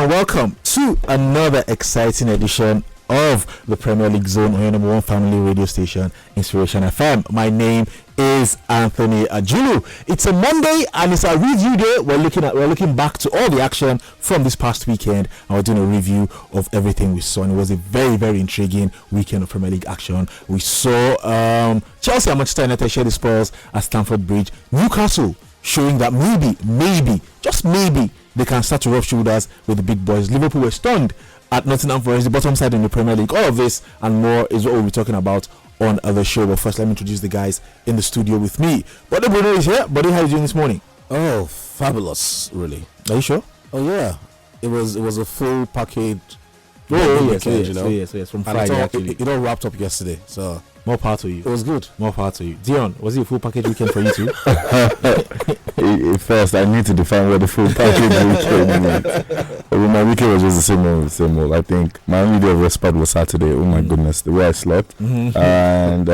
and welcome to another exciting edition of the Premier League Zone on your number one family radio station, Inspiration FM. My name is Anthony Ajulu. It's a Monday and it's a review day. We're looking back to all the action from this past weekend, and we're doing a review of everything we saw. And it was a very, very intriguing weekend of Premier League action. We saw Chelsea and Manchester United share the spoils at Stamford Bridge. Newcastle showing that maybe, just maybe, they can start to rub shoulders with the big boys. Liverpool were stunned at Nottingham Forest, the bottom side in the Premier League. All of this and more is what we'll be talking about on the show. But first, let me introduce the guys in the studio with me. Buddy Bruno is here. Buddy, how are you doing this morning? Oh, fabulous, really. Are you sure? Oh, yeah. It was a full package. Yes, from Friday, actually. It all wrapped up yesterday, so... More power to you. It was good. More power to you. Dion, was it a full package weekend for you too? First, I need to define what the full package weekend means. My weekend was just the same old. I think my only day of respite was Saturday. Oh my goodness, the way I slept. And,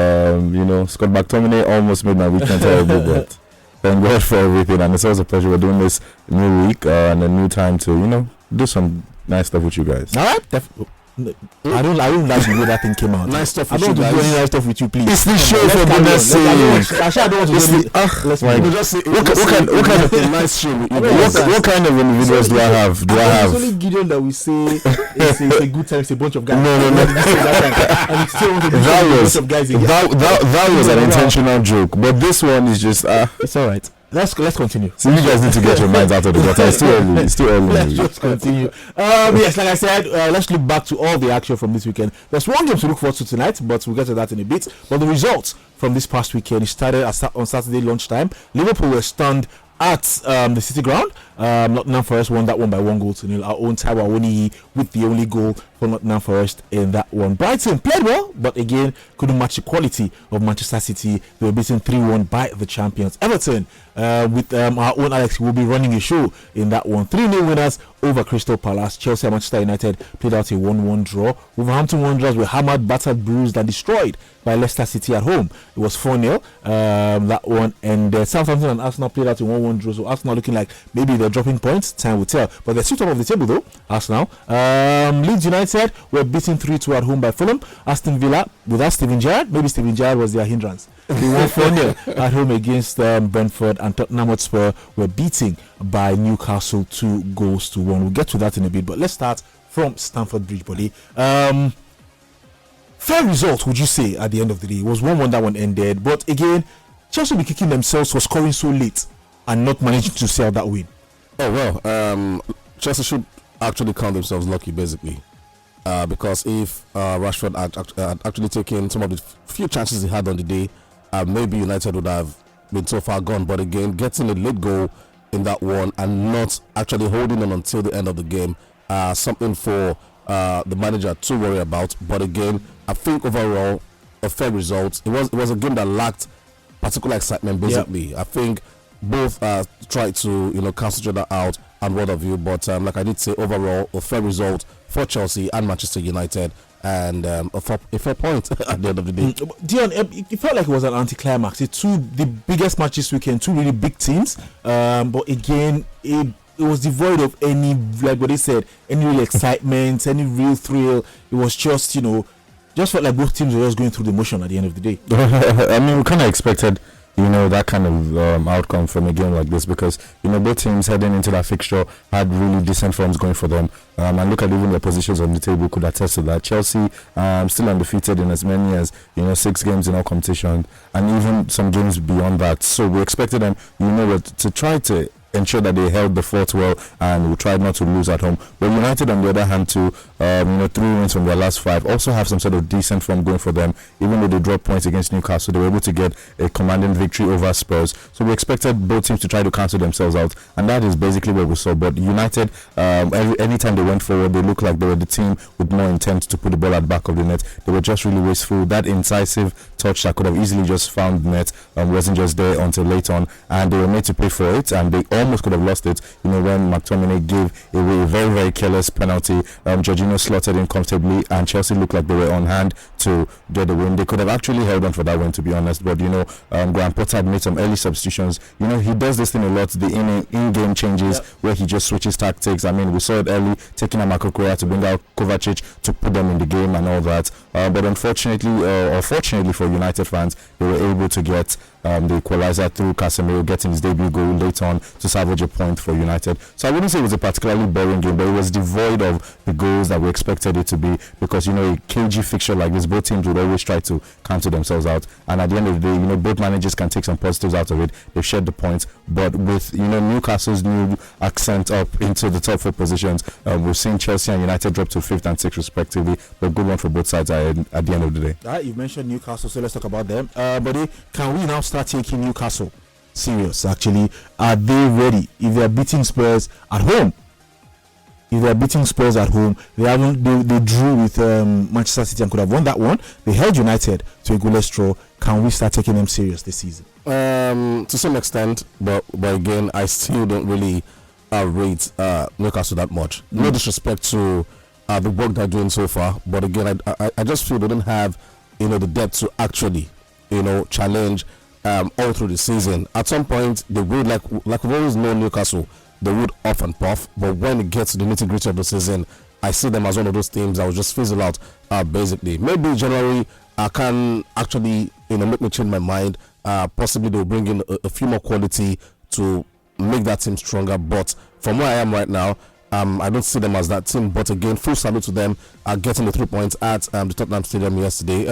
Scott McTominay almost made my weekend terrible, but thank God for everything. And it's always a pleasure. We're doing this new week and a new time to, do some nice stuff with you guys. All right. I don't like the way that thing came out. Nice stuff. I don't want to do any nice stuff with you, please. It's the show for goodness sake. I don't want to do it. What kind of nice show? What kind of individuals do I have? It's only Gideon that we say it's a good time. It's a bunch of guys. No. And it's still a bunch of guys. That was an intentional joke, but this one is just. It's all right. Let's continue. So you guys need to get your minds out of the gutter. It's too early. Let's just continue. Yes, like I said, let's look back to all the action from this weekend. There's one game to look forward to tonight, but we'll get to that in a bit. But the results from this past weekend started on Saturday lunchtime. Liverpool were stunned at the City Ground. Nottingham Forest won that one by 1-0. Our own Taiwo Awoniyi with the only goal for Nottingham Forest in that one. Brighton played well, but again couldn't match the quality of Manchester City. They were beaten 3-1 by the champions. Everton, with our own Alex, will be running a show in that one. 3-0 winners over Crystal Palace. Chelsea and Manchester United played out a 1-1 draw. Wolverhampton Wanderers were hammered, battered, bruised, and destroyed by Leicester City at home. It was 4-0 that one. And Southampton and Arsenal played out a 1-1 draw. So Arsenal looking like maybe they're dropping points. Time will tell. But they're still top of the table though, Arsenal. Leeds United were beaten 3-2 at home by Fulham. Aston Villa, without Steven Gerrard, maybe Steven Gerrard was their hindrance. They won 4-0 at home against Brentford, and Tottenham Hotspur were beating by Newcastle 2-1. We'll get to that in a bit, but let's start from Stamford Bridge, buddy. Fair result, would you say, at the end of the day? It was 1-1 that one ended, but again, Chelsea will be kicking themselves for scoring so late and not managing to sell that win. Oh, well, Chelsea should actually count themselves lucky, basically. Because if Rashford had actually taken some of the few chances he had on the day, maybe United would have been so far gone. But again, getting a late goal in that one and not actually holding on until the end of the game, something for the manager to worry about. But again, I think overall a fair result. It was a game that lacked particular excitement, basically. Yep. I think both tried to cancel each other out and what have you, but like I did say, overall a fair result for Chelsea and Manchester United, and a fair point at the end of the day. Dion, it felt like it was an anticlimax. The biggest match this weekend, two really big teams, but again it was devoid of any, like what they said, any real excitement, any real thrill. It was just just felt like both teams were just going through the motion at the end of the day. I mean, we kind of expected that kind of outcome from a game like this, because both teams heading into that fixture had really decent forms going for them, and look at even their positions on the table could attest to that. Chelsea still undefeated in as many as 6 games in all competitions, and even some games beyond that. So we expected them to try to ensure that they held the fort well, and we tried not to lose at home. But United, on the other hand, too, 3 wins from their last 5, also have some sort of decent form going for them. Even though they dropped points against Newcastle, they were able to get a commanding victory over Spurs. So we expected both teams to try to cancel themselves out, and that is basically what we saw. But United, anytime they went forward, they looked like they were the team with more intent to put the ball at the back of the net. They were just really wasteful. That incisive touch that could have easily just found the net wasn't just there until late on, and they were made to pay for it, and they almost could have lost it, when McTominay gave away a very, very careless penalty. Jorginho slotted in comfortably, and Chelsea looked like they were on hand to get the win. They could have actually held on for that win, to be honest. But Graham Potter had made some early substitutions. He does this thing a lot, the in-game changes where he just switches tactics. I mean, we saw it early, taking a Marco Correa to bring out Kovacic to put them in the game and all that. But unfortunately, or fortunately for United fans, they were able to get the equaliser through Casemiro, getting his debut goal late on to salvage a point for United. So I wouldn't say it was a particularly boring game, but it was devoid of the goals that we expected it to be, because a cagey fixture like this, both teams would always try to counter themselves out, and at the end of the day, both managers can take some positives out of it. They've shared the points, but with Newcastle's new ascent up into the top 4 positions, we've seen Chelsea and United drop to 5th and 6th respectively, but good one for both sides at the end of the day. Alright, you've mentioned Newcastle, so let's talk about them. Buddy, can we now start taking Newcastle serious? Actually, are they ready? If they are beating Spurs at home, they drew with Manchester City and could have won that one. They held United to a goalless draw. Can we start taking them serious this season? To some extent, but again, I still don't really rate Newcastle that much. No disrespect to the work they're doing so far, but again, I just feel they don't have the depth to actually challenge all through the season. At some point, they would, like we've always known Newcastle, they would off and puff, but when it gets to the nitty-gritty of the season, I see them as one of those teams that will just fizzle out basically. Maybe January can actually make me change my mind. Possibly they'll bring in a few more quality to make that team stronger, but from where I am right now, I don't see them as that team. But again, full salute to them getting the 3 points at the Tottenham Stadium yesterday.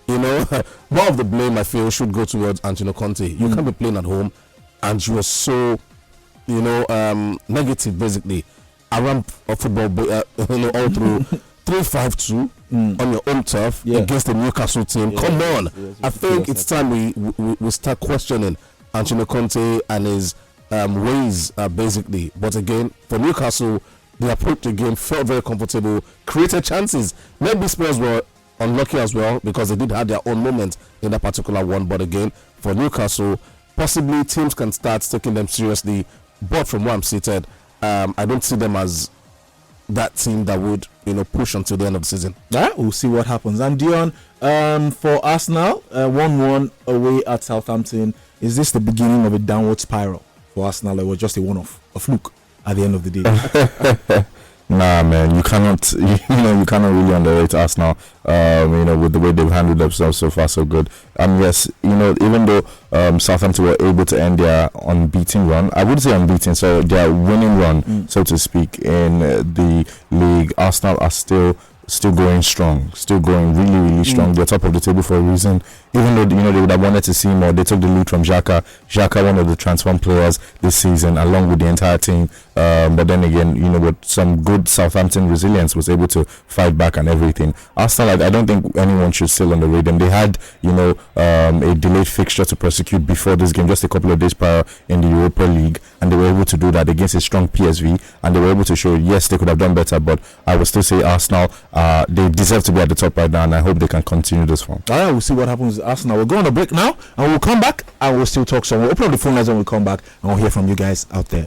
More of the blame I feel should go towards Antonio Conte. You can't be playing at home, and you were so negative basically around football, all through 3-5-2 on your own turf against the Newcastle team. Come on, I think it's time we start questioning Antonio Conte and his ways basically. But again, for Newcastle, they approached the game, felt very comfortable, created chances. Maybe Spurs were unlucky as well because they did have their own moment in that particular one. But again, for Newcastle, possibly teams can start taking them seriously. But from where I'm seated, I don't see them as that team that would push until the end of the season. Alright, we'll see what happens. And Dion, for Arsenal, 1-1 away at Southampton. Is this the beginning of a downward spiral for Arsenal? It was just a fluke at the end of the day. Nah, man, you cannot really underrate Arsenal. With the way they've handled themselves so far, so good. And yes, even though Southampton were able to end their unbeaten run, I would say unbeaten, so their winning run, so to speak, in the league, Arsenal are still going strong, still going really, really strong. They're top of the table for a reason. Even though they would have wanted to see more, they took the lead from Xhaka. Xhaka, one of the transformed players this season, along with the entire team. But then again, with some good Southampton resilience, was able to fight back and everything. Arsenal, I don't think anyone should still underrate them. They had, a delayed fixture to prosecute before this game, just a couple of days prior in the Europa League, and they were able to do that against a strong PSV, and they were able to show, yes, they could have done better, but I would still say Arsenal, they deserve to be at the top right now, and I hope they can continue this form. All right, we'll see what happens with Arsenal. We'll go on a break now, and we'll come back, and we'll still talk some. We'll open up the phone lines when we come back, and we'll hear from you guys out there.